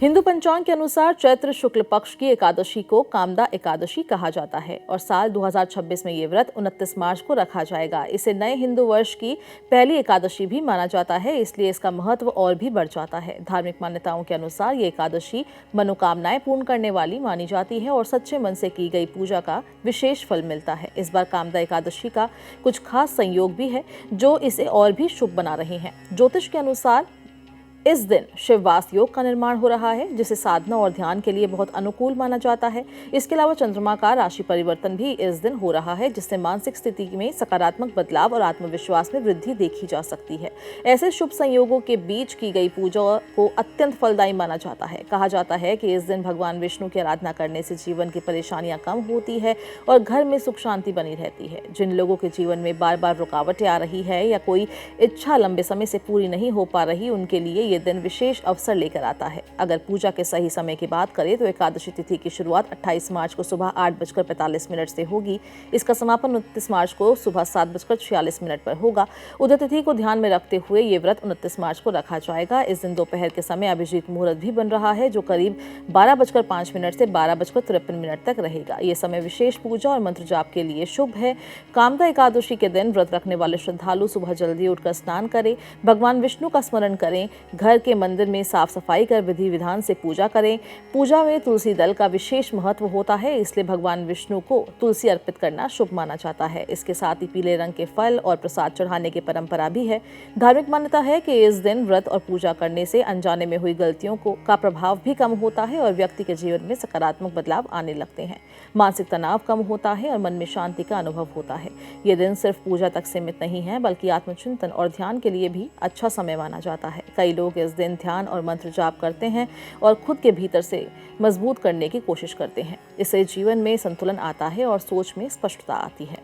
हिंदू पंचांग के अनुसार चैत्र शुक्ल पक्ष की एकादशी को कामदा एकादशी कहा जाता है और साल 2026 में ये व्रत 29 मार्च को रखा जाएगा। इसे नए हिंदू वर्ष की पहली एकादशी भी माना जाता है, इसलिए इसका महत्व और भी बढ़ जाता है। धार्मिक मान्यताओं के अनुसार ये एकादशी मनोकामनाएं पूर्ण करने वाली मानी जाती है और सच्चे मन से की गई पूजा का विशेष फल मिलता है। इस बार कामदा एकादशी का कुछ खास संयोग भी है जो इसे और भी शुभ बना रहे हैं। ज्योतिष के अनुसार इस दिन शिववास योग का निर्माण हो रहा है, जिसे साधना और ध्यान के लिए बहुत अनुकूल माना जाता है। इसके अलावा चंद्रमा का राशि परिवर्तन भी इस दिन हो रहा है, जिससे मानसिक स्थिति में सकारात्मक बदलाव और आत्मविश्वास में वृद्धि देखी जा सकती है। ऐसे शुभ संयोगों के बीच की गई पूजा को अत्यंत फलदायी माना जाता है। कहा जाता है कि इस दिन भगवान विष्णु की आराधना करने से जीवन की परेशानियां कम होती है और घर में सुख शांति बनी रहती है। जिन लोगों के जीवन में बार बार रुकावटें आ रही है या कोई इच्छा लंबे समय से पूरी नहीं हो पा रही, उनके लिए ये दिन विशेष अवसर लेकर आता है। अगर पूजा के सही समय की बात करें तो एकादशी तिथि की शुरुआत 28 मार्च को सुबह 8:45 से होगी। इसका समापन 29 मार्च को सुबह 7:46 पर होगा। उदय तिथि को ध्यान में रखते हुए ये व्रत 29 मार्च को रखा जाएगा। इस दिन दोपहर के समय अभिजीत मुहूर्त भी बन रहा है, जो करीब 12:05 से 12:53 तक रहेगा। ये समय विशेष पूजा और मंत्र जाप के लिए शुभ है। कामदा एकादशी के दिन व्रत रखने वाले श्रद्धालु सुबह जल्दी उठकर स्नान करें, भगवान विष्णु का स्मरण करें, घर के मंदिर में साफ सफाई कर विधि विधान से पूजा करें। पूजा में तुलसी दल का विशेष महत्व होता है, इसलिए भगवान विष्णु को तुलसी अर्पित करना शुभ माना जाता है। इसके साथ ही पीले रंग के फल और प्रसाद चढ़ाने की परंपरा भी है। धार्मिक मान्यता है कि इस दिन व्रत और पूजा करने से अनजाने में हुई गलतियों का प्रभाव भी कम होता है और व्यक्ति के जीवन में सकारात्मक बदलाव आने लगते हैं। मानसिक तनाव कम होता है और मन में शांति का अनुभव होता है। ये दिन सिर्फ पूजा तक सीमित नहीं है, बल्कि आत्मचिंतन और ध्यान के लिए भी अच्छा समय माना जाता है। कई लोग इस दिन ध्यान और मंत्र जाप करते हैं और खुद के भीतर से मजबूत करने की कोशिश करते हैं। इससे जीवन में संतुलन आता है और सोच में स्पष्टता आती है।